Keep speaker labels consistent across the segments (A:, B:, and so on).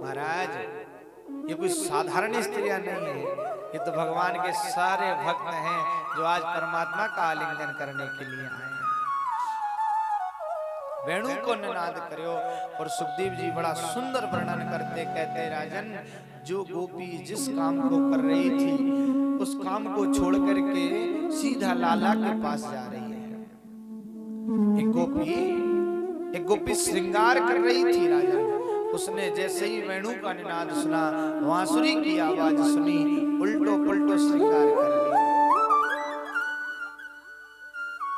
A: महाराज ये कोई साधारण स्त्रियां नहीं है, ये तो भगवान के सारे भक्त हैं जो आज परमात्मा का आलिंगन करने के लिए आए हैं। वेणु को निनाद करो। और सुखदेव जी बड़ा सुंदर वर्णन करते, कहते राजन जो गोपी जिस काम को कर रही थी उस काम को छोड़ करके सीधा लाला के पास जा रही है। एक गोपी श्रृंगार कर रही थी राजन, उसने जैसे ही वेणु का निनाद सुना, बांसुरी की आवाज सुनी, उल्टो पुल्टो श्रृंगार कर ली।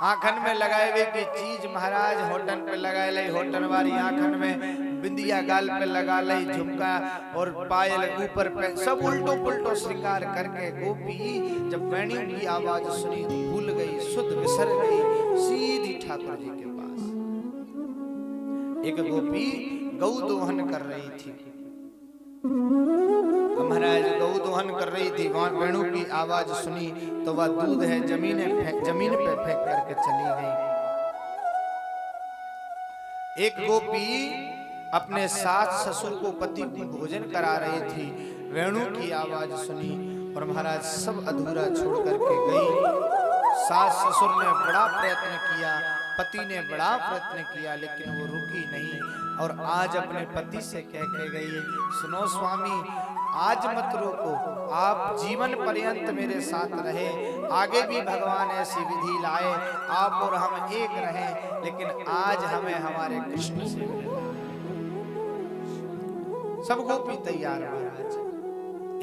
A: आंखन में लगाए हुए की चीज महाराज होटन पे लगा ली, होटन वाली आंखन में बिंदिया गाल पे लगा ली, झुमका और पायल ऊपर पे, सब उल्टो पुल्टो श्रृंगार करके गोपी जब वेणु की आवाज सुनी भूल गई, सुध बिसर गई, सीधी ठाकुर जी के पास। एक गोपी गौ दोहन कर रही थी, महाराज गौ दोहन कर रही थी, वहां वेणु की आवाज सुनी तो वह दूध है जमीन पे फेंक करके चली गई। एक गोपी अपने सास ससुर को पति को भोजन करा रही थी, वेणु की आवाज सुनी और महाराज सब अधूरा छोड़ करके गई। सास ससुर ने बड़ा प्रयत्न किया, पति ने बड़ा प्रयत्न किया, लेकिन वो रुकी नहीं और आज अपने पति से कह के गई, सुनो स्वामी आज मत रोको, आप जीवन पर्यंत मेरे साथ रहे, आगे भी भगवान ऐसी विधि लाए आप और हम एक रहें, लेकिन आज हमें हमारे कृष्ण से मिलना। सब गोपी तैयार महाराज,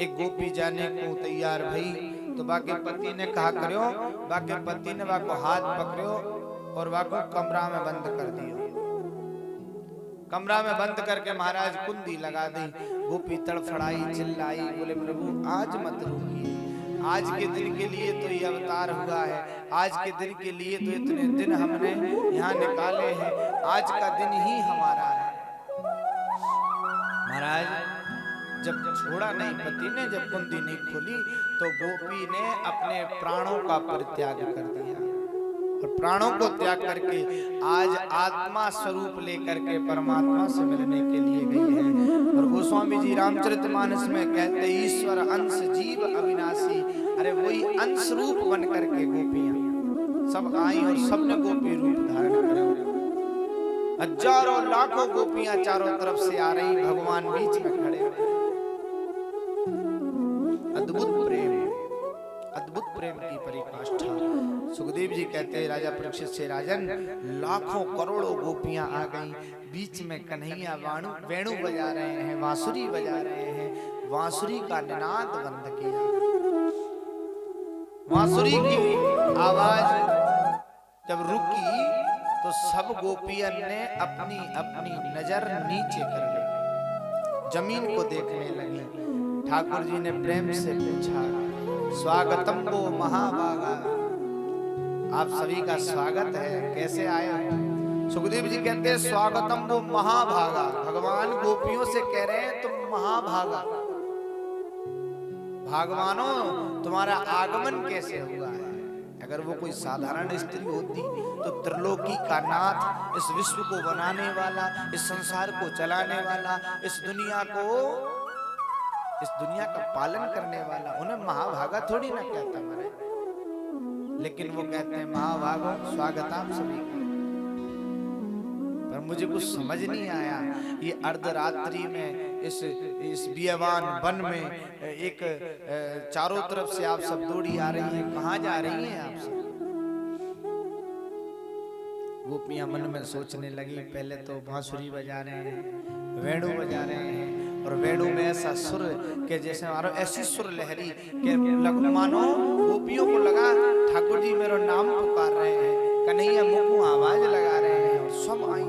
A: एक गोपी जाने को तैयार भई तो बाकी पति ने कहा करो, बाकी पति ने वाको हाथ पकड़ो और वाको कमरा में बंद कर दियो। कमरा में बंद करके महाराज कुंडी लगा दी। गोपी तड़फड़ाई, चिल्लाई, बोले प्रभु आज मत रोकिए, आज के दिन के लिए तो ये अवतार हुआ है, आज के दिन के लिए तो इतने दिन हमने यहाँ निकाले हैं, आज का दिन ही हमारा है। महाराज जब छोड़ा नहीं पति ने, जब कुंडी नहीं खोली तो गोपी ने अपने प्राणों का परित्याग कर दिया और प्राणों को त्याग करके आज आत्मा स्वरूप लेकर के परमात्मा से मिलने के लिए गई है। और गोस्वामी जी रामचरितमानस में कहते ईश्वर अंश जीव अविनाशी, अरे वही अंश रूप बन करके गोपियां सब आई और सबने गोपी रूप धारण करा। हजारों लाखों गोपियां चारों तरफ से आ रही, भगवान बीच में खड़े। अद्भुत प्रेम की परिकाष्ठा। सुखदेव जी कहते हैं राजा परीक्षित से, राजन लाखों करोड़ों गोपियां आ गईं, बीच में कन्हैया वेणु बजा रहे हैं, बांसुरी बजा रहे हैं, बांसुरी का निनाद बंद किया। बांसुरी की आवाज जब रुकी तो सब गोपियन ने अपनी अपनी नजर नीचे कर ली, जमीन को देखने लगी। ठाकुर जी ने प्रेम से पूछा, स्वागतम वो महाभागा, आप सभी का स्वागत है, कैसे आए हो? सुखदेव जी कहते हैं स्वागतम वो महाभागा, भगवान गोपियों से कह रहे हैं तुम महाभागा, भगवानों तुम्हारा आगमन कैसे हुआ है? अगर वो कोई साधारण स्त्री होती तो त्रिलोकी का नाथ, इस विश्व को बनाने वाला, इस संसार को चलाने वाला, इस दुनिया का पालन करने वाला, उन्हें महाभागा थोड़ी ना कहता महाराज, लेकिन वो कहते हैं महाभागो स्वागत आप सभी का। पर मुझे कुछ समझ नहीं आया, ये अर्धरात्रि में इस बियावान वन में एक चारों तरफ से आप सब दौड़ी आ रही हैं, कहाँ जा रही हैं आप सब? गोपियां मन में सोचने लगी, पहले तो बांसुरी बजा रहे हैं, वेणु बजा रहे हैं, और वेणु में ऐसा सुर के जैसे मारो, ऐसी सुर लहरी के मानो गोपियों को लगा ठाकुर जी मेरा नाम पुकार रहे हैं, कन्हैया मुँह आवाज लगा रहे हैं, और सब आई।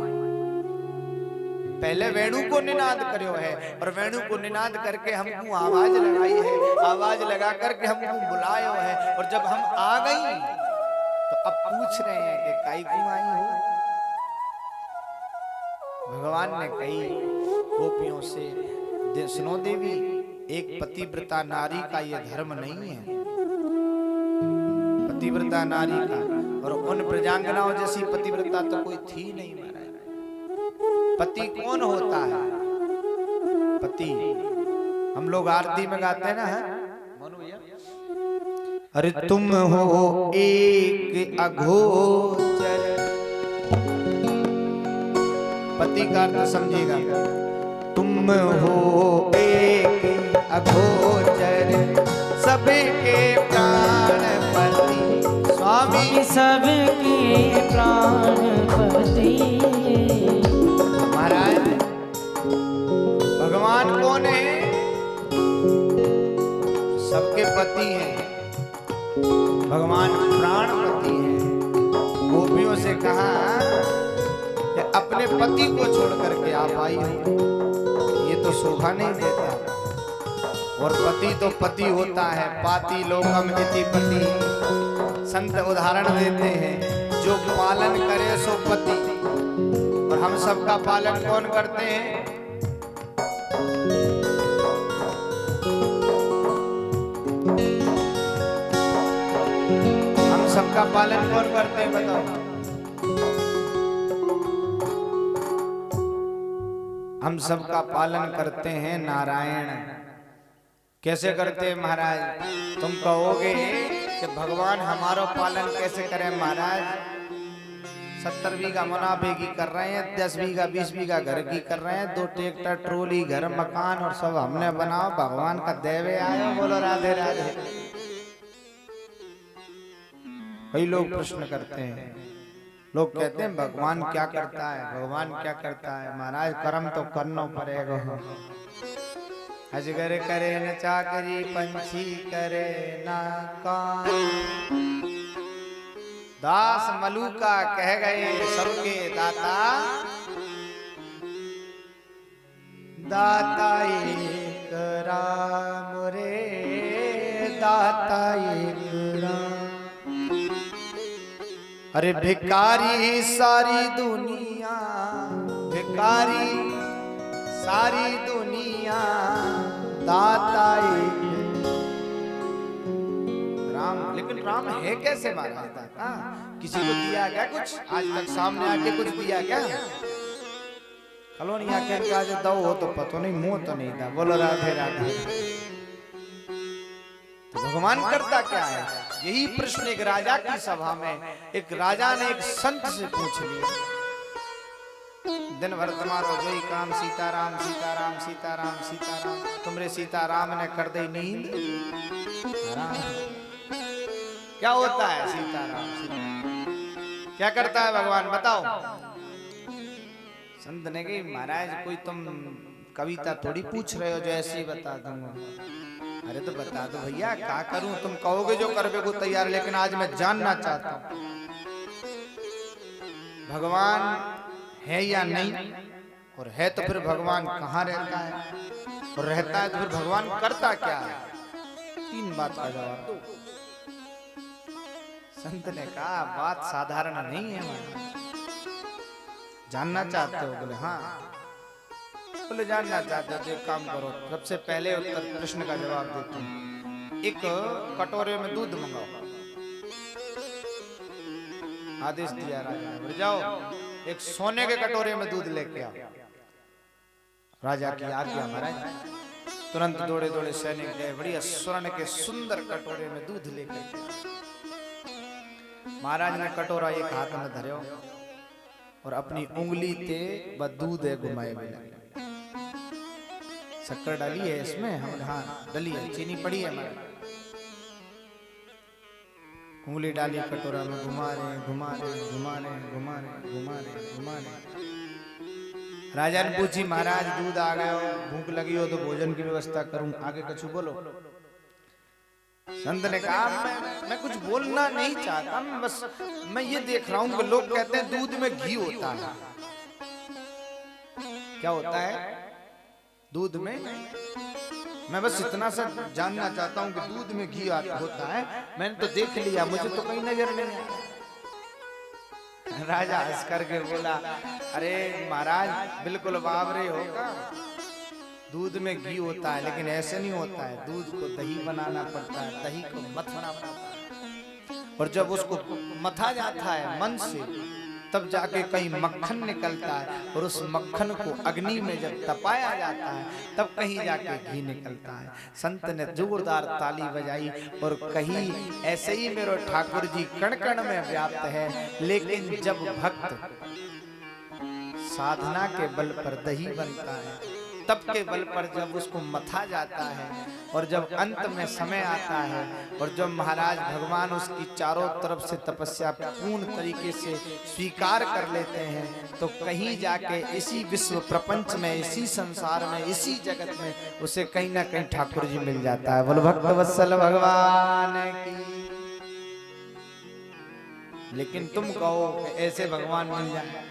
A: पहले वेणु को निनाद करो है और वेणु को निनाद करके हमको आवाज लगाई है, आवाज लगा करके हमको बुलायो है, और जब हम आ गई तो अब पूछ रहे हैं कि काई क्यों आई हो? भगवान ने कही गोपियों से, सुनो देवी, एक पतिव्रता नारी का यह धर्म नहीं है, पतिव्रता नारी का, और उन प्रजांगनाओं जैसी पतिव्रता तो कोई थी नहीं महाराज। पति कौन होता है? पति। हम लोग आरती में गाते हैं ना, है मोनू भैया, अरे तुम हो एक अघोचर, पति का अर्थ समझिएगा, तुम हो एक अघोचर सबके प्राणपति, स्वामी
B: सबके प्राणपति।
A: महाराज भगवान कौन है? सबके पति हैं, भगवान प्राणपति हैं। गोपियों से कहा कि अपने पति को छोड़ करके आप आई हो, ये तो शोभा नहीं देता। और पति तो पति होता है, पाति लोकम इति पति। संत उदाहरण देते हैं, जो पालन करे सो पति। और हम सबका पालन कौन करते हैं? हम सबका पालन कौन करते हैं बताओ? हम सबका पालन करते हैं नारायण। कैसे करते हैं महाराज? तुम कहोगे कि भगवान हमारा पालन कैसे करें महाराज? 70 बीघा मुनाफे की कर रहे हैं, 10 बीघा 20 बीघा घर की कर रहे हैं, 2 ट्रैक्टर ट्रोली घर मकान और सब हमने बनाओ, भगवान का देवे आयो, बोलो राधे राधे। कई लोग प्रश्न करते हैं, लोग कहते हैं भगवान क्या करता है, भगवान क्या करता है? महाराज कर्म तो करना पड़ेगा। अजगर करे न चाकरी, पंछी करे ना काम। दास मलूका कह गए सबके दाता, दाता एक राम रे, दाता एक राम। अरे भिकारी सारी दुनिया, भिकारी सारी दुनिया, दाता एक राम। लेकिन राम है कैसे महाराज? दाता किसी को दिया क्या कुछ? आज तक सामने आके कुछ दिया क्या? कलोनी आके आज दो हो तो पता नहीं, मुंह तो नहीं था। बोलो राधे राधे। तो भगवान करता क्या है? यही प्रश्न एक राजा की सभा में एक राजा ने एक संत से पूछ लिया। दिन भर तुम्हारो जोई काम सीताराम सीताराम सीताराम सीताराम, तुमरे सीताराम ने कर दी नींद। क्या होता है सीताराम? क्या करता है भगवान बताओ? संत ने कही महाराज कोई तुम कविता थोड़ी पूछ रहे हो जो ऐसे ही बता दूंगा। अरे तो बता दो भैया, क्या करूं? तुम कहोगे जो करने को तैयार, लेकिन आज मैं जानना चाहता हूं भगवान है या नहीं, और है तो फिर भगवान कहाँ रहता है, और रहता है तो फिर भगवान करता क्या है? 3 बात का जवाब दो। संत ने कहा बात साधारण नहीं है, जानना चाहते हो? बोले हाँ। बोले जानना चाहते हो तो एक काम करो, सबसे पहले उत्तर प्रश्न का जवाब देता हूँ। एक कटोरे में दूध मंगाओ। आदेश दिया राजा ने, बोले जाओ एक सोने के कटोरे में दूध लेके आओ। राजा की आज्ञा महाराज। तुरंत दौड़े दौड़े सैनिक गए, बढ़िया स्वर्ण के सुंदर कटोरे में दूध लेके आए। महाराज ने कटोरा एक हाथ में धर्यो और अपनी उंगली ते व दूध घुमाए लगे। शक्कर डाली है इसमें? हम हाँ डाली है, चीनी पड़ी है हमारे। उंगली डाली कटोरा में, घुमा रहे घुमा रहे घुमा रहे घुमा रहे घुमा रहे घुमा रहे। राजा ने पूछी महाराज दूध आ गया हो, भूख लगी हो तो भोजन की व्यवस्था करूं, आगे कुछ बोलो। संत ने कहा मैं कुछ बोलना नहीं चाहता, मैं ये देख रहा हूं कि लोग कहते हैं दूध में घी होता है। क्या होता है दूध में? मैं बस इतना सा जानना चाहता हूं कि दूध में घी होता है। मैंने तो देख लिया, मुझे तो कहीं नजर नहीं आया। राजा हंस करके बोला अरे महाराज बिल्कुल बावरे होगा, दूध में घी होता है लेकिन ऐसे नहीं होता है। दूध को दही बनाना पड़ता है, दही को मथना पड़ता है, और जब उसको मथा जाता है मन से तब जाके कहीं मक्खन निकलता है, और उस मक्खन को अग्नि में जब तपाया जाता है तब कहीं जाके घी निकलता है। संत ने जोरदार ताली बजाई और कही ऐसे ही मेरे ठाकुर जी कण कण में व्याप्त है, लेकिन जब भक्त साधना के बल पर दही बनता है, तप के बल पर जब उसको मथा जाता है, और जब अंत में समय आता है और जब महाराज भगवान उसकी चारों तरफ से तपस्या पूर्ण तरीके से स्वीकार कर लेते हैं, तो कहीं जाके इसी विश्व प्रपंच में, इसी संसार में, इसी जगत में उसे कहीं ना कहीं ठाकुर जी मिल जाता है। बोलो भक्त वत्सल भगवान की। लेकिन तुम कहो कि ऐसे भगवान मिल जाए।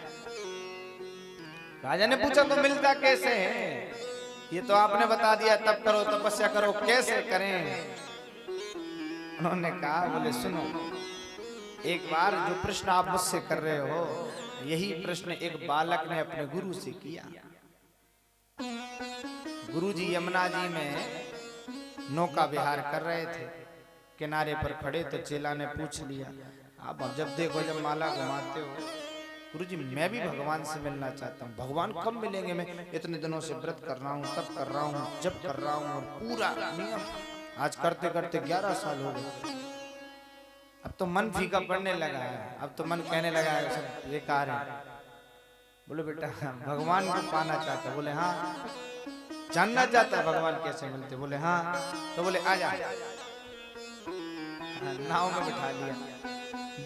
A: राजा ने पूछा तो मिलता कैसे है? ये तो आपने बता दिया तप करो तपस्या करो, कैसे करें? उन्होंने कहा, बोले सुनो, एक बार जो प्रश्न आप मुझसे कर रहे हो, यही प्रश्न एक बालक ने अपने गुरु से किया। गुरुजी यमुना जी में नौका विहार कर रहे थे, किनारे पर खड़े तो चेला ने पूछ लिया, आप जब देखो जब माला घुमाते हो, गुरुजी मैं भी भगवान से मिलना चाहता हूँ। भगवान कब मिलेंगे? मैं इतने दिनों से व्रत कर रहा हूँ, तप कर रहा हूँ, जप कर रहा हूँ, और पूरा नियम आज करते करते 11 साल हो गए। अब तो मन फीका पड़ने लगा है, अब तो मन कहने लगा है सब बेकार है। बोले बेटा भगवान को पाना चाहता है? बोले हाँ। जानना चाहता है भगवान कैसे मिलते? बोले हाँ। तो बोले आ जा। नाव में बिठा लिया,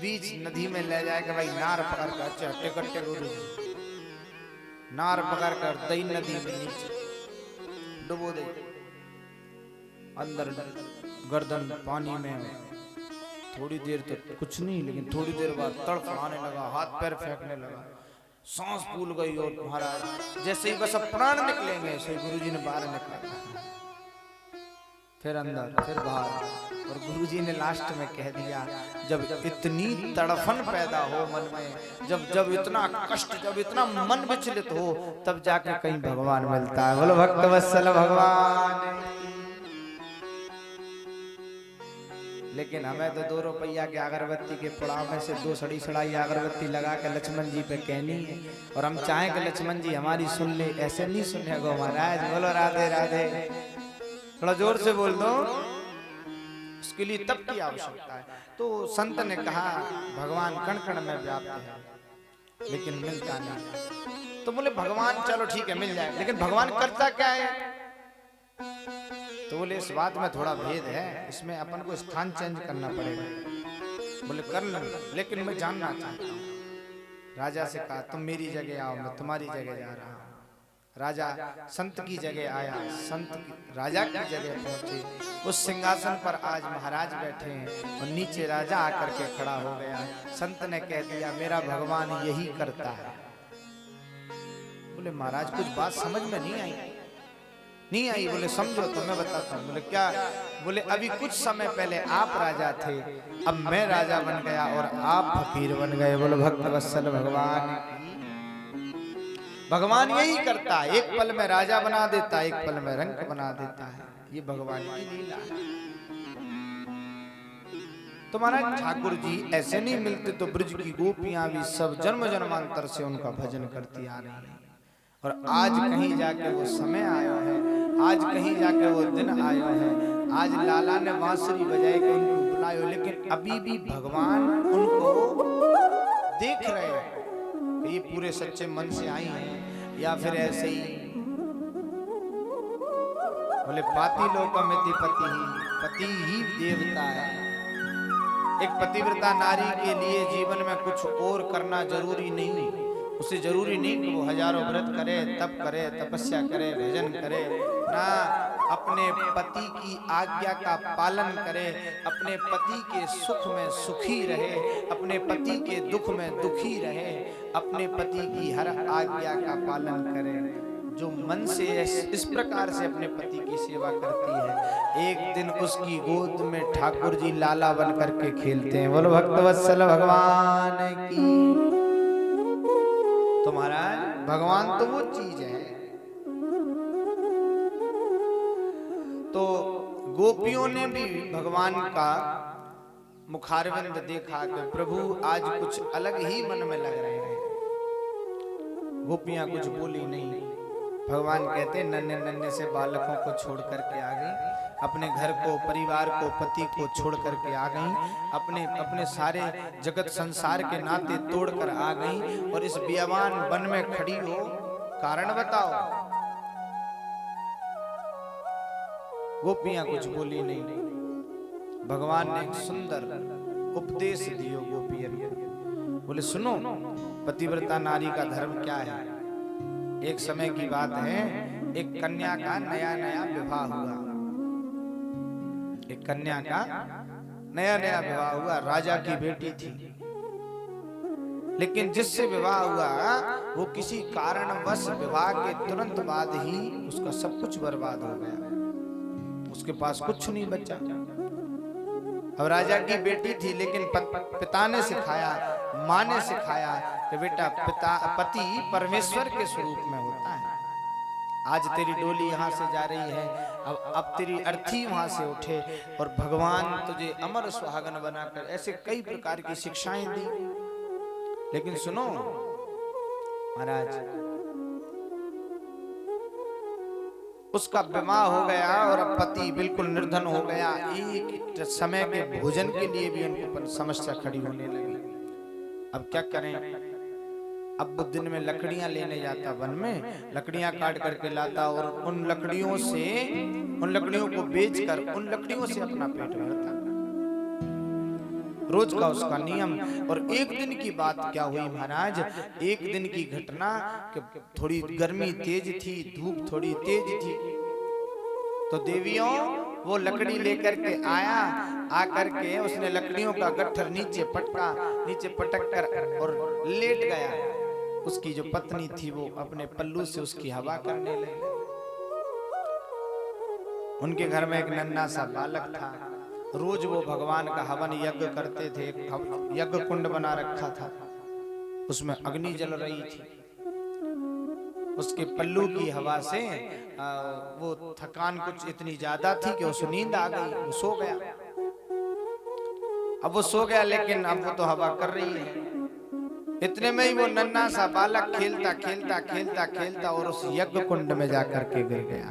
A: बीच नदी में ले जाएगा भाई, नार पकड़ कर, अच्छा टेकट्टे गुरु नार पकड़ कर दई नदी में नीचे डुबो दे, अंदर गर्दन पानी में। थोड़ी देर तक कुछ नहीं, लेकिन थोड़ी देर बाद तड़फड़ाने लगा, हाथ पैर फेंकने लगा, सांस फूल गई, और महाराज जैसे ही बस अब प्राण निकलेंगे ऐसे गुरुजी ने बाहर निकाला, फिर अंदर फिर बाहर। और गुरुजी ने लास्ट में कह दिया, जब इतनी तड़फन पैदा हो मन में, जब इतना कष्ट, जब इतना मन विचलित हो, तब जाके कहीं भगवान मिलता है। बोलो भक्त वत्सल भगवान। लेकिन हमें तो 2 रुपया के अगरबत्ती के पुड़ाव में से 2 सड़ी सड़ाई अगरबत्ती लगा के लक्ष्मण जी पे कहनी है, और हम चाहें कि लक्ष्मण जी हमारी सुन ले, ऐसे नहीं सुनेगा महाराज। बोलो राधे राधे। थोड़ा जोर से बोल दो। उसके लिए तप की आवश्यकता है। तो संत ने कहा भगवान कण कण में व्याप्त है, लेकिन मिलता नहीं। तो बोले भगवान चलो ठीक है मिल जाए, लेकिन भगवान करता क्या है? तो बोले इस बात में थोड़ा भेद है, इसमें अपन को स्थान चेंज करना पड़ेगा। बोले कर लो, लेकिन मैं जानना चाहता हूँ। राजा से कहा तुम मेरी जगह आओ, मैं तुम्हारी जगह जा रहा हूँ। राजा संत की जगह आया, संत राजा की जगह पहुंचे। उस सिंहासन पर आज महाराज बैठे हैं, और नीचे राजा आकर के खड़ा हो गया। संत ने कह दिया मेरा भगवान यही करता है। बोले महाराज कुछ बात समझ में नहीं आई। बोले समझो तो मैं बताता हूँ। बोले क्या? बोले अभी कुछ समय पहले आप राजा थे, अब मैं राजा बन गया और आप फकीर बन गए। बोलो भक्त वत्सल भगवान। भगवान यही करता है, एक पल में राजा बना देता है, एक पल में रंक बना देता है। ये भगवान की लीला है। तो महाराज ठाकुर जी ऐसे नहीं मिलते तो ब्रज की गोपियां भी सब जन्म जन्मांतर से उनका भजन करती आ रही हैं। और आज कहीं जाके वो समय आया है, आज कहीं जाके वो दिन आया है, आज लाला ने बांसुरी बजाई के उनको बुलायो, लेकिन अभी भी भगवान उनको देख रहे हैं कि ये पूरे सच्चे मन से आई हैं या फिर ऐसे ही। बोले पाती लोकमिति पति ही देवता है। एक पतिव्रता नारी के लिए जीवन में कुछ और करना जरूरी नहीं। उसे जरूरी नहीं कि वो हजारों व्रत करे, तप करे, तपस्या करे, भजन करे ना, अपने पति की आज्ञा का पालन करे, अपने पति के सुख में सुखी रहे, अपने पति के दुख में दुखी रहे, अपने पति की हर आज्ञा का पालन करे। जो मन से इस प्रकार से अपने पति की सेवा करती है, एक दिन उसकी गोद में ठाकुर जी लाला बन करके खेलते हैं। बोलो भक्त वत्सल भगवान की। तो महाराज भगवान तो वो चीज है। तो गोपियों ने भी भगवान का मुखारविंद देखा कि प्रभु आज कुछ अलग ही मन में लग रहे हैं। गोपियां कुछ बोली नहीं। भगवान कहते नन्हे नन्हे से बालकों को छोड़ करके आ गई, अपने घर को, परिवार को, पति को छोड़ करके आ गई, अपने अपने सारे जगत संसार के नाते तोड़ कर आ गई और इस बियावान वन में खड़ी हो, कारण बताओ। गोपियां कुछ बोली नहीं। भगवान ने एक सुंदर उपदेश दियो गोपियन को। बोले सुनो, पतिव्रता नारी का धर्म क्या है। एक समय की बात है, एक कन्या का नया नया विवाह हुआ। एक कन्या का नया नया विवाह हुआ, राजा की बेटी थी। लेकिन जिससे विवाह हुआ वो किसी कारणवश विवाह के तुरंत बाद ही उसका सब कुछ बर्बाद हो गया, उसके पास कुछ नहीं बचा। अब राजा की बेटी थी, लेकिन पिता ने सिखाया, माँ ने सिखाया कि बेटा पति परमेश्वर के स्वरूप में होता है। आज तेरी डोली यहाँ से जा रही है, अब तेरी अर्थी वहां से उठे और भगवान तुझे अमर सुहागन बनाकर, ऐसे कई प्रकार की शिक्षाएं दी। लेकिन सुनो महाराज, उसका विवाह हो गया और अब पति बिल्कुल निर्धन हो गया। एक समय के भोजन के लिए भी उनको समस्या खड़ी होने लगी। अब क्या करें। अब वो दिन में लकड़ियां लेने जाता, वन में लकड़ियां काट करके लाता और उन लकड़ियों को बेचकर उन लकड़ियों से अपना पेट भरता, रोज का उसका नियम। और एक दिन की बात क्या हुई महाराज, एक दिन की घटना कि थोड़ी गर्मी तेज थी, धूप थोड़ी तेज थी, तो देवियों वो लकड़ी लेकर के आया, आकर के उसने लकड़ियों का गट्ठर नीचे पटक कर और लेट गया। उसकी जो पत्नी थी वो अपने पल्लू से उसकी हवा करने लगी। उनके घर में एक नन्हा सा बालक था। रोज वो भगवान का हवन यज्ञ करते थे, यज्ञ कुंड बना रखा था, उसमें अग्नि जल रही थी। उसके पल्लू की हवा से वो थकान कुछ इतनी ज्यादा थी कि उसे नींद आ गई, वो सो गया। अब वो सो गया, लेकिन अब वो तो हवा कर रही है। इतने में ही वो नन्हा सा बालक खेलता और उस यज्ञ कुंड में जाकर के गिर गया।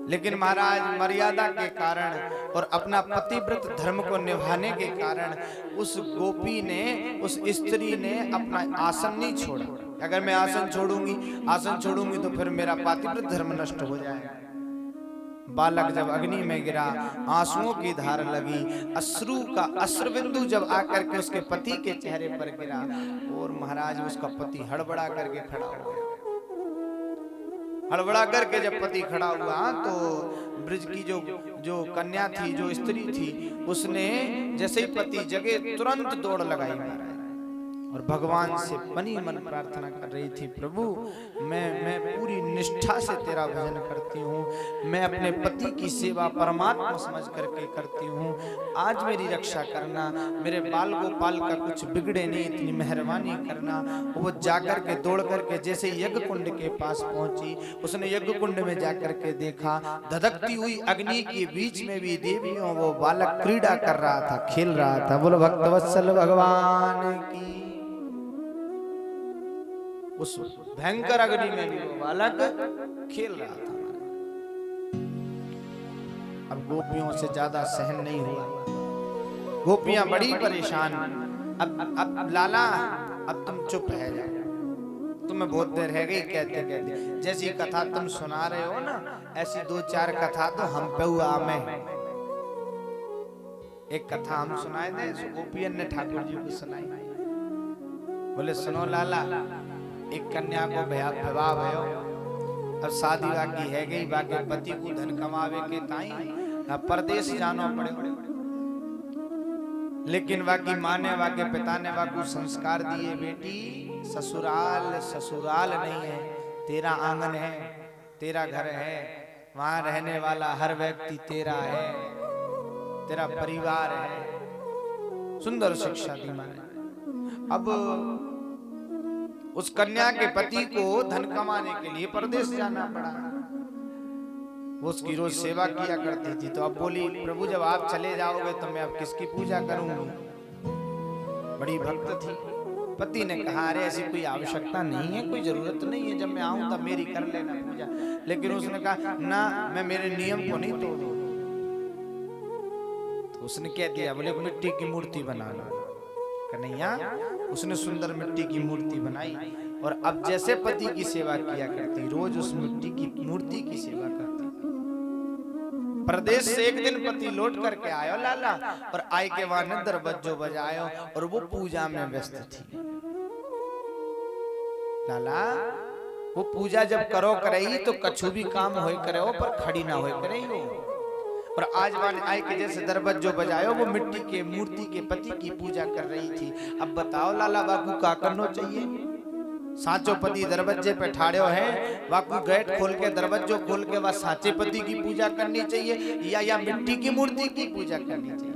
A: लेकिन महाराज मर्यादा के कारण और अपना पतिव्रत धर्म को निभाने के कारण उस गोपी ने, उस स्त्री ने अपना आसन नहीं छोड़ा। अगर मैं आसन छोड़ूंगी तो फिर मेरा पतिव्रत धर्म नष्ट हो जाएगा। बालक जब अग्नि में गिरा, आंसुओं की धार लगी, अश्रु का अश्रुबिंदु जब आकर के उसके पति के चेहरे पर गिरा और महाराज उसका पति हड़बड़ा करके खड़ा हो गया। हड़बड़ा करके जब पति खड़ा हुआ तो ब्रज की जो कन्या थी, जो स्त्री थी, उसने जैसे ही पति जगे तुरंत दौड़ लगाई महाराज और भगवान से मनी मन प्रार्थना कर रही थी, प्रभु मैं पूरी निष्ठा से तेरा भजन करती हूँ, मैं अपने पति की सेवा परमात्मा समझ करके करती हूँ, आज मेरी रक्षा करना, मेरे बाल गोपाल का कुछ बिगड़े नहीं, इतनी मेहरबानी करना। वो जाकर के दौड़ करके जैसे यज्ञ कुंड के पास पहुंची, उसने यज्ञ कुंड में जाकर के देखा, धधकती हुई अग्नि के बीच में भी देवियों वो बालक क्रीड़ा कर रहा था, खेल रहा था। बोलो भक्तवत्सल भगवान की। उस भयंकर अग्नि में भी वो बालक खेल रहा था। अब गोपियों से ज्यादा सहन नहीं हुआ, गोपियां बड़ी परेशान। अब लाला अब तुम चुप है जाओ, तुम्हें बहुत देर है गई कहते कहते। जैसी कथा तुम सुना रहे हो ना, ऐसी 2-4 कथा तो हम पे हुआ। मैं एक कथा हम सुनाए थे, गोपियन ने ठाकुर जी को सुनाई। बोले सुनो लाला, एक कन्या को विवाह भयो, अब शादी बाकी है गई, बाकी पति को धन कमावे के ताई परदेश जानो पड़े। लेकिन बाकी माँ ने, बाकी पिता ने बाकी संस्कार दिए, बेटी ससुराल नहीं है, तेरा आंगन है, तेरा घर है, वहां रहने वाला हर व्यक्ति तेरा है, तेरा परिवार है। सुंदर शिक्षा दी माँ ने। अब उस कन्या के पति को धन कमाने के लिए परदेश जाना पड़ा। वो उसकी रोज सेवा किया करती थी। तो अब बोली, प्रभु जब आप चले जाओगे तो मैं अब किसकी पूजा करूंगी। बड़ी भक्त थी। पति ने कहा अरे ऐसी कोई आवश्यकता नहीं है, कोई जरूरत नहीं है, जब मैं आऊं तब मेरी कर लेना पूजा। लेकिन उसने कहा ना, मैं मेरे नियम को नहीं तोड़ूं। तो उसने कह दिया, बोले मिट्टी की मूर्ति बना लो। कन्हैया उसने सुंदर मिट्टी की मूर्ति बनाई और अब जैसे पति की सेवा किया करती, रोज उस मिट्टी की मूर्ति की सेवा करती। प्रदेश से एक दिन पति लौट करके आयो लाला, और आय के बाद दरबज्जो बजायो और वो पूजा में व्यस्त थी। लाला वो पूजा जब करो करई तो कछु भी काम होए करे हो, पर खड़ी ना होए करे हो। और आज वाले आय के जैसे दरबज्जो बजायो, वो मिट्टी के मूर्ति के पति की पूजा कर रही थी। अब बताओ लाला बाबू का करना चाहिए? साचो पति दरवाजे पे ठाड़ो है, बापू गेट खोल के दरवाजो खोल के वह साचे पति की पूजा करनी चाहिए या मिट्टी की मूर्ति की पूजा करनी चाहिए?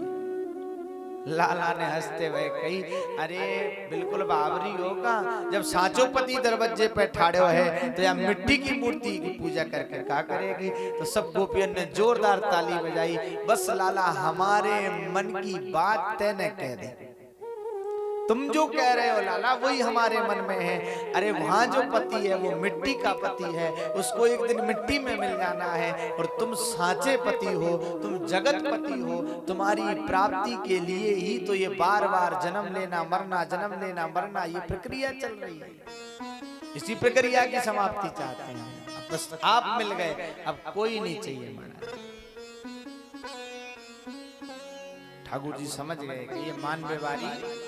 A: लाला ने हंसते हुए कही, अरे बिल्कुल बावरी होगा, जब साचो पति दरवाजे पे ठाड़ो है तो या मिट्टी की मूर्ति की पूजा करके क्या करेगी? तो सब गोपियों ने जोरदार ताली बजाई। बस लाला हमारे मन की बात तैने कह दी, तुम जो कह रहे हो लाला वही हमारे मन में है। अरे वहां जो पति है वो मिट्टी का पति है, उसको एक दिन मिट्टी में मिल जाना है। और तुम साचे पति हो, तुम जगत पति हो, तुम्हारी प्राप्ति के लिए ही तो ये बार बार जन्म लेना मरना, जन्म लेना मरना, ये प्रक्रिया चल रही है। इसी प्रक्रिया की समाप्ति चाहते हैं। अब बस आप मिल गए, अब कोई नहीं चाहिए महाराज। ठाकुर जी समझ गए कि ये मान व्यवहारी।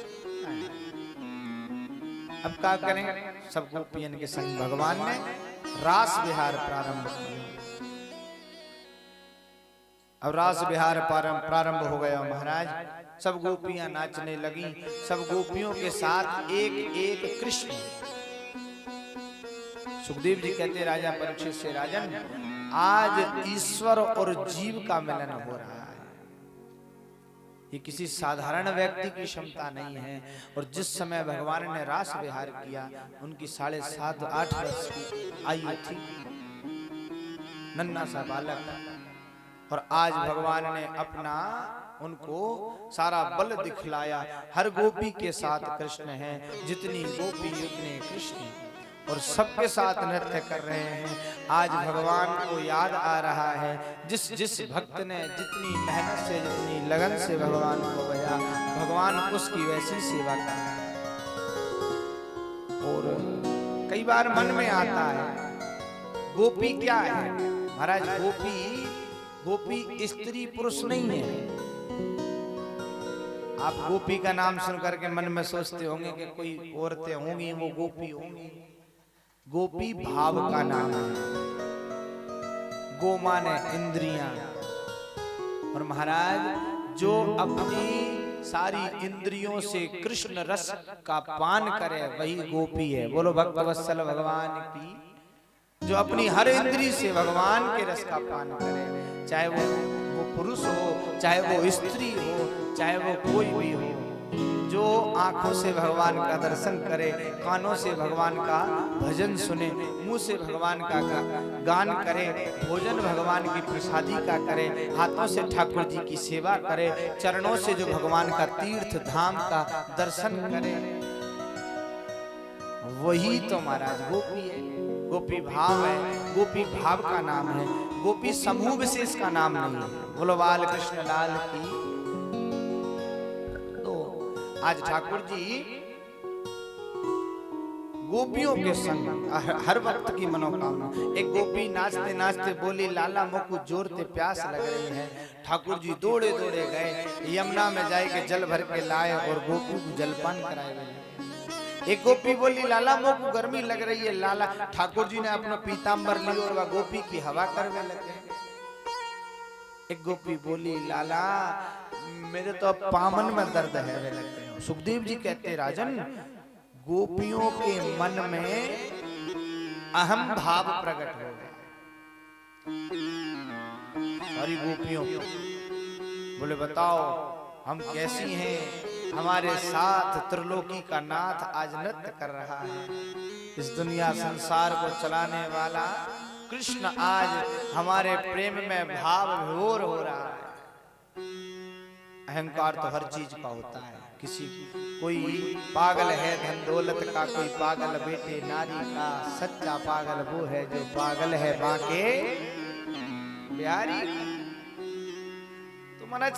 A: अब क्या करें? सब गोपियन के संग भगवान ने रास विहार प्रारंभ किया। अब रास विहार प्रारंभ हो गया महाराज। सब गोपियां नाचने लगी, सब गोपियों के साथ एक एक कृष्ण। सुखदेव जी कहते राजा परीक्षित से, राजन आज ईश्वर और जीव का मिलन हो रहा है। ये किसी साधारण व्यक्ति की क्षमता नहीं है। और जिस समय भगवान ने रास विहार किया उनकी 7.5-8 वर्ष की आयु थी, नन्हा सा बालक। और आज भगवान ने अपना उनको सारा बल दिखलाया। हर गोपी के साथ कृष्ण है, जितनी गोपी उतने कृष्ण, और सबके साथ नृत्य कर रहे हैं। आज भगवान को याद आ रहा है, जिस भक्त ने जितनी मेहनत से जितनी लगन से भगवान को भजा, भगवान उसकी वैसी सेवा कर रहे हैं। और कई बार मन में आता है गोपी क्या है महाराज? गोपी स्त्री पुरुष नहीं है। आप गोपी का नाम सुन करके मन में सोचते होंगे कि कोई औरतें होंगी वो गोपी होंगी। गोपी भाव का नाम है। गो माने इंद्रियां, और महाराज जो अपनी सारी इंद्रियों से कृष्ण रस का पान करे वही गोपी है। बोलो भक्त वत्सल भगवान की। जो अपनी हर इंद्री से भगवान के रस का पान करे, चाहे वो पुरुष हो, चाहे वो स्त्री हो, चाहे वो कोई भी हो। जो आंखों से भगवान का दर्शन करे, कानों से भगवान का भजन सुने, मुंह से भगवान का गान करे, भोजन भगवान की प्रसादी का करे, हाथों से ठाकुर जी की सेवा करे, चरणों से जो भगवान का तीर्थ धाम का दर्शन करे, वही तो महाराज गोपी है। गोपी भाव है, गोपी भाव का नाम है। गोपी समूह विशेष का नाम नहीं है। बोलो बाल कृष्ण लाल की। आज ठाकुर जी गोपियों के संग हर वक्त की मनोकामना। एक गोपी नाचते नाचते बोली, लाला मुझको जोर से प्यास लग रही है। ठाकुर जी दौड़े दौड़े गए, यमुना में जाके जल भर के लाए और गोपी को जलपान कराए। एक गोपी बोली, लाला मुझको गर्मी लग रही है। लाला ठाकुर जी ने अपना पीताम्बर लिया और वह गोपी की हवा करने लगे। एक गोपी बोली, लाला मेरे तो अब पामन में दर्द है वे लगते हैं। सुखदेव जी कहते, राजन गोपियों के मन में अहम भाव प्रकट हो गया। सारी गोपियों बोले, बताओ हम कैसी हैं? हमारे साथ त्रिलोकी का नाथ आज नृत्य कर रहा है। इस दुनिया संसार को चलाने वाला कृष्ण आज हमारे प्रेम में भाव विभोर हो रहा है। अहंकार तो हर चीज का होता है। किसी कोई पागल है धन दौलत का, कोई पागल बेटे नारी का, सच्चा पागल वो है जो पागल है बाके बिहारी। तो महाराज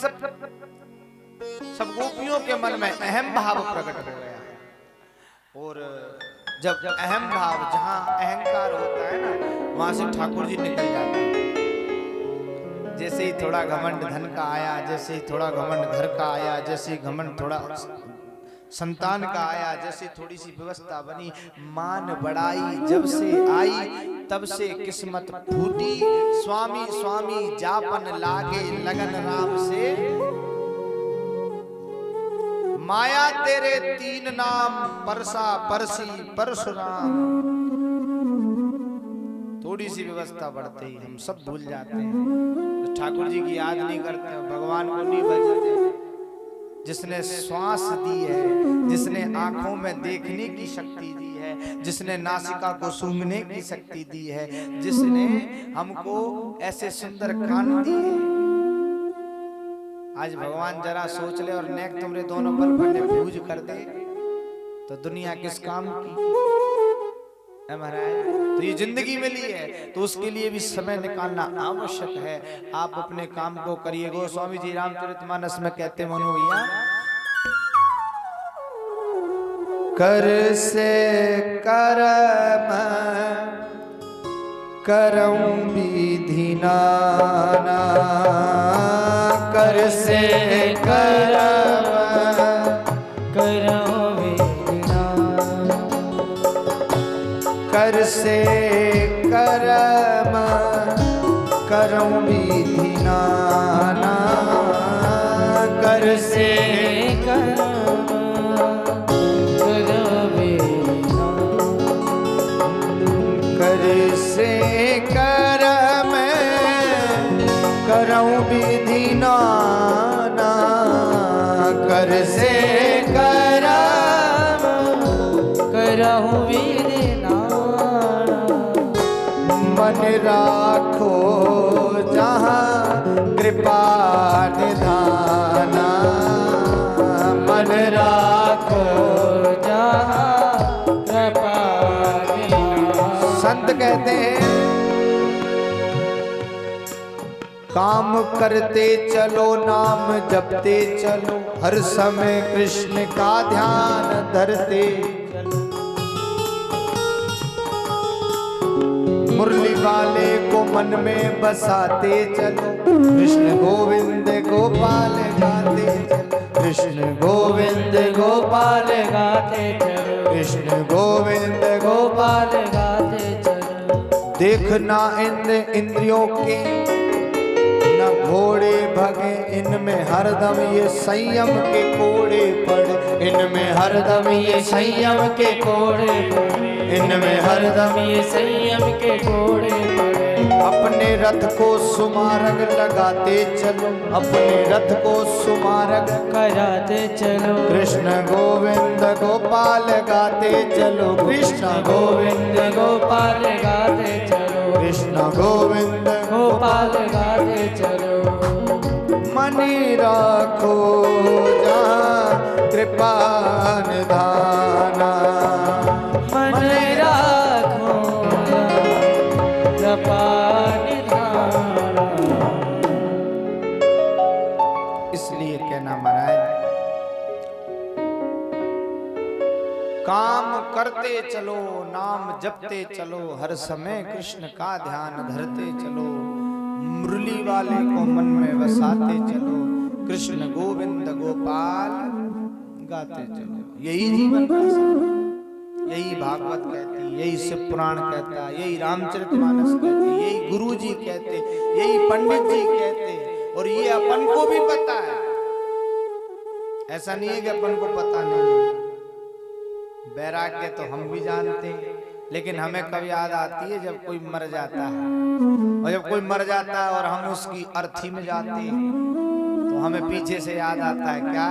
A: सब गोपियों के मन में अहम भाव प्रकट हो गया। और जब अहम भाव, जहां अहंकार होता है ना, वहां से ठाकुर जी निकल जाते हैं। जैसे ही थोड़ा घमंड धन का आया, जैसे ही थोड़ा घमंड घर का आया, जैसे ही घमंड थोड़ा संतान का आया, जैसे थोड़ी सी व्यवस्था बनी, मान बड़ाई जब से आई तब से किस्मत फूटी। स्वामी स्वामी जापन लागे लगन राम से, माया तेरे तीन नाम परसा परसी परशुराम। थोड़ी सी व्यवस्था बढ़ते ही हम सब भूल जाते हैं, तो ठाकुर जी की याद नहीं करते, भगवान को नहीं भजते। जिसने श्वास दी है, जिसने आंखों में देखने की शक्ति दी है, जिसने नासिका को सूंघने की शक्ति दी है, जिसने हमको ऐसे सुंदर कान दिए। आज भगवान जरा सोच ले और नेक तुमरे दोनों बल पर फ्यूज कर दे तो दुनिया किस काम की है महाराज। तो ये जिंदगी मिली है तो उसके लिए भी समय निकालना आवश्यक है। आप अपने काम को करिए। गोस्वामी जी रामचरितमानस में कहते मनु भैया, कर से कर्म करऊं विधि नाना, कर से कर्म
B: करऊं विधि नाना,
A: कर से कर्म करऊं विधि नाना, कर से कर्म करऊं विधि नाना, कर से कर्म
B: करऊं विधि नाना,
A: मन राखो जहाँ कृपा निधाना, मन राखो
B: जहाँ कृपा निधाना।
A: संत कहते हैं काम करते चलो नाम जपते चलो, हर समय कृष्ण का ध्यान धरते चलो, मुरली वाले को मन में बसाते चलो, कृष्ण गोविंद गोपाल गाते चलो, कृष्ण गोविंद गोपाल
B: गाते चलो,
A: कृष्ण गोविंद
B: गोपाल गाते चलो।
A: देखना इंद्रियों के न घोड़े भगे, इनमें हरदम ये संयम के कोड़े पड़े, इनमें हरदम ये संयम के कोड़े पड़े, इनमें हरदम
B: ये संयम के कोड़े पड़े।
A: अपने रथ को सुमारग लगाते चलो, अपने रथ को सुमारग
B: कराते चलो,
A: कृष्ण गोविंद गोपाल गाते चलो, कृष्ण
B: गोविंद गोपाल गाते चलो,
A: कृष्ण गोविंद
B: गोपाल गाते चलो।
A: मनी राखो जहाँ कृपा निधाना,
B: मन राखो कृपा निधाना।
A: इसलिए कहना महाराज काम करते चलो नाम जपते चलो, हर समय कृष्ण का ध्यान धरते चलो, मुरली वाले को मन में बसाते चलो, कृष्ण गोविंद गोपाल गाते चलो। यही जीवन का सत्य, यही भागवत कहती, यही शिव पुराण कहता, यही रामचरितमानस कहती, यही गुरु जी कहते, यही पंडित जी कहते, और ये अपन को भी पता है। ऐसा नहीं है कि अपन को पता नहीं। वैराग्य तो हम भी जानते हैं, लेकिन हमें कब याद आती है जब कोई मर जाता है, और जब कोई मर जाता है और हम उसकी अर्थी में जाते हैं तो हमें पीछे से याद आता है क्या,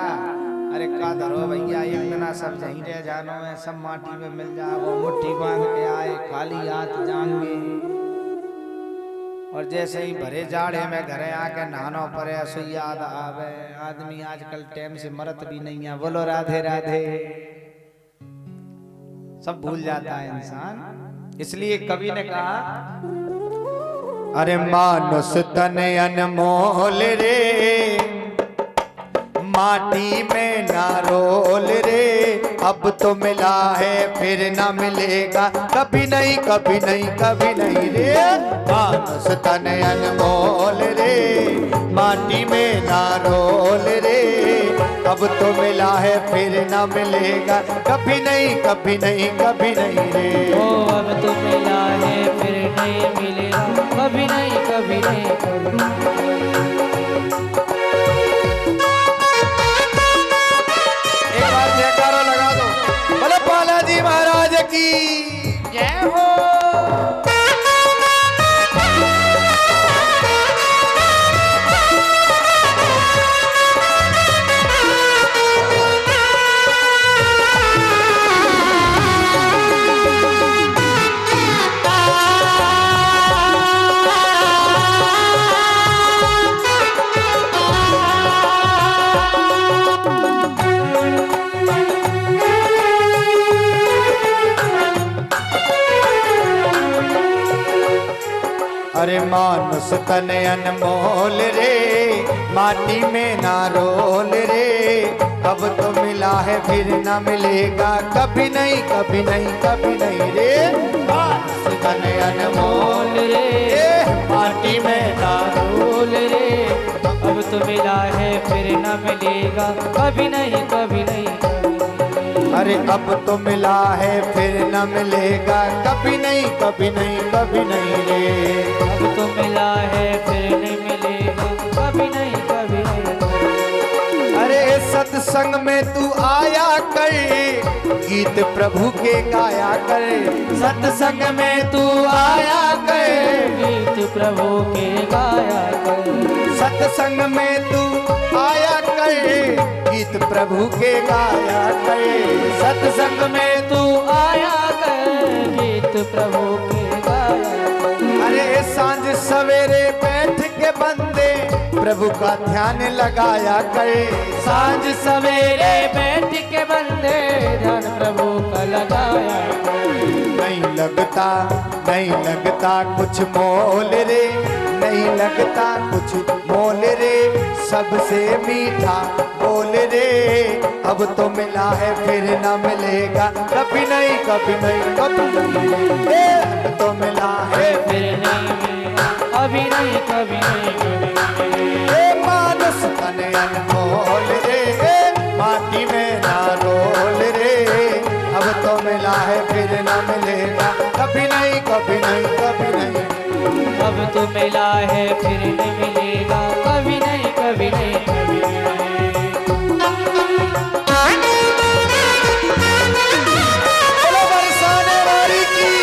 A: अरे का धरो भैया एक दिन सब यहीं रह जानो है, सब माटी में मिल जाओ, मुट्ठी बांध के आए खाली हाथ जाएंगे। और जैसे ही भरे जाड़े में घरे आके नहानो पड़े ऐसे याद आवे। आदमी आजकल टाइम से मरत भी नहीं है। बोलो राधे राधे। सब भूल जाता है इंसान। इसलिए कवि ने कहा, अरे मानुष तन अनमोल रे, माटी में ना रोल रे, अब तो मिला है फिर ना मिलेगा, कभी नहीं कभी नहीं कभी नहीं रे। मानुष तन अनमोल रे, माटी में ना रोल रे, अब तो मिला है फिर ना मिलेगा, कभी नहीं कभी नहीं कभी नहीं रे।
B: ओ अब तो मिला है फिर नहीं मिलेगा, कभी नहीं कभी नहीं कभी नहीं।
A: एक बार जयकारा लगा दो, बोलो बालाजी महाराज की जय हो। अरे मानुष तन अनमोल रे, माटी में ना रोल रे, अब तो मिला है फिर ना मिलेगा, कभी नहीं कभी नहीं कभी नहीं रे। मानुष तन अनमोल रे, माटी में ना
B: रोल रे, अब तो मिला है फिर न मिलेगा, कभी नहीं कभी नहीं कभी नहीं।
A: अरे अब तो मिला है फिर न मिलेगा, कभी नहीं कभी नहीं कभी नहीं रे।
B: अब तो मिला है फिर नहीं मिलेगा, कभी नहीं कभी नहीं।
A: अरे सत्संग में तू आया कर, गीत प्रभु के गाया कर। सत्संग में तू आया कर,
B: गीत प्रभु के गाया कर।
A: सत्संग में तू आया कर, गीत प्रभु के गाया कर। सत्संग में
B: तू आया कर, गीत प्रभु के गाया कर।
A: अरे सांझ सवेरे बैठ के बंदे प्रभु का ध्यान लगाया कर।
B: सांझ सवेरे बैठ के बंदे ध्यान प्रभु का लगाया कर।
A: नहीं लगता कुछ मोल रे, नहीं लगता कुछ मोल रे, सबसे मीठा बोल रे, अब तो मिला है फिर ना मिलेगा, कभी नहीं कभी नहीं कभी नहीं। अब तो मिला है
B: फिर नहीं मिलेगा, कभी नहीं कभी नहीं कभी नहीं।
A: मानुष तन अनमोल रे, माटी में ना रोल रे, अब तो मिला है फिर ना मिलेगा, कभी नहीं कभी नहीं कभी नहीं।
B: अब तो मिला है फिर नहीं मिलेगा, कभी नहीं कभी नहीं कभी नहीं।
A: बोलो बरसाने वाली की।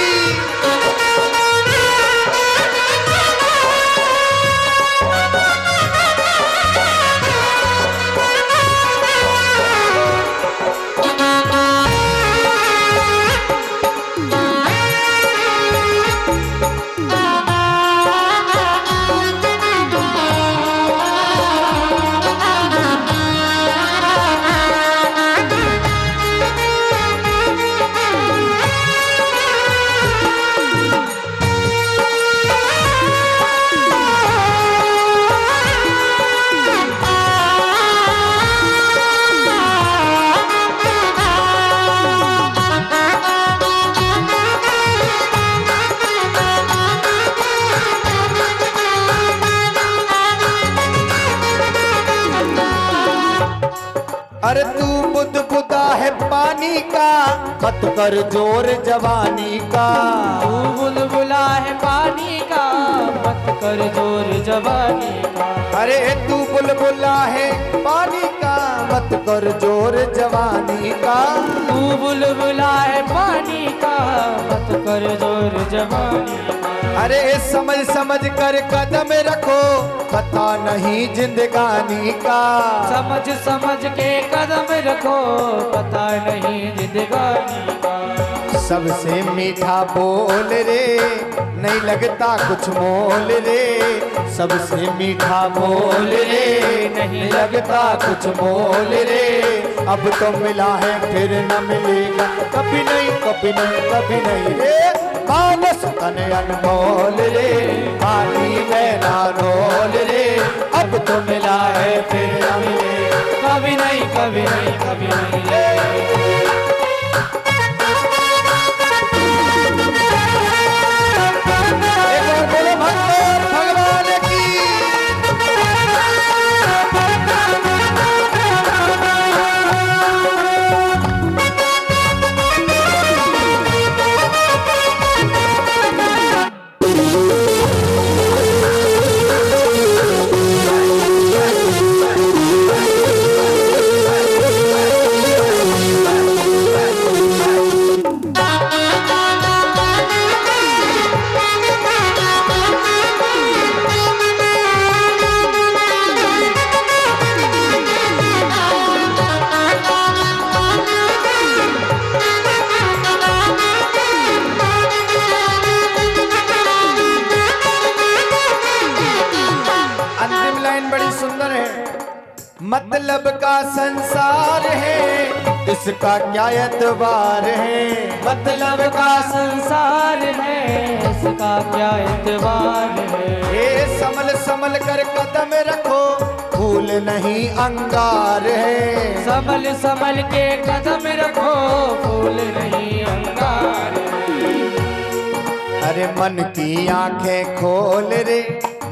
A: अरे तू बुद्ध बुदा है पानी का, मत कर जोर जवानी का।
B: तू बुलबुला है पानी का, मत कर जोर जवानी का।
A: अरे तू बुलबुला है पानी का, मत कर जोर जवानी का।
B: तू बुलबुला है पानी का, मत कर जोर जवानी का।
A: अरे समझ समझ कर कदम रखो, पता नहीं जिंदगानी का।
B: समझ समझ के कदम रखो, पता नहीं जिंदगानी का।
A: सबसे मीठा बोल रे, नहीं लगता कुछ मोल रे। सबसे मीठा बोल रे, नहीं लगता कुछ मोल रे। अब तो मिला है फिर न मिलेगा, कभी नहीं कभी नहीं कभी नहीं रे। मानस तन अनमोल रे, पानी में ना रोल रे। अब तो मिला है फिर न मिलेगा,
B: कभी नहीं कभी नहीं कभी नहीं रे।
A: बोलो भगवान भगवान की। मतलब का संसार है, इसका क्या एतबार है।
B: मतलब का संसार है, इसका क्या एतबार है।
A: ये संभल संभल कर कदम रखो, फूल नहीं अंगार है।
B: संभल संभल के कदम रखो, फूल नहीं अंगार है।
A: अरे मन की आंखें खोल रे,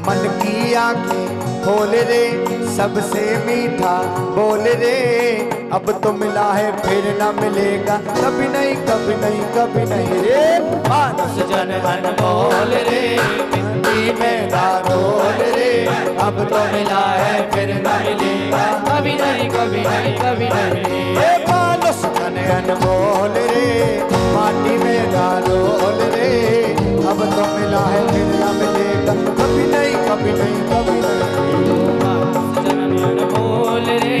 A: मन की आंखें खोल रे। सबसे मीठा बोल रे, अब तो मिला है फिर ना मिलेगा, कभी नहीं कभी नहीं कभी नहीं रे। मानस जन अनमोल रे, मिट्टी में ना रोल रे। अब तो मिला है फिर ना मिलेगा,
B: कभी नहीं कभी नहीं कभी नहीं रे।
A: मानस जन अनमोल रे, माटी में ना रोल रे। अब तो मिला है फिर ना मिलेगा, कभी नहीं कभी नहीं कभी नहीं।
B: बोल रे,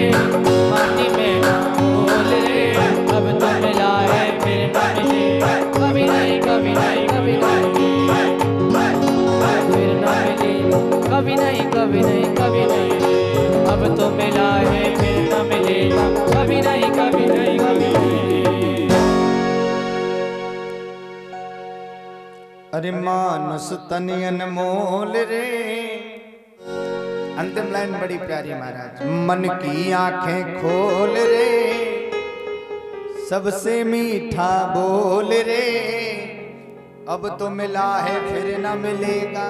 B: माटी में ना बोल रे। अब तो मिला है फिर ना मिलेगा, कभी नहीं कभी नहीं कभी नहीं। फिर ना मिलेगा, कभी नहीं कभी नहीं कभी नहीं। अब तो मिला है फिर ना मिलेगा, कभी नहीं कभी नहीं कभी नहीं।
A: अरे मानस तन अनमोल रे। अंतिम लाइन बड़ी प्यारी महाराज। मन की आंखें खोल रे, सबसे मीठा बोल रे। अब तो मिला है फिर न मिलेगा,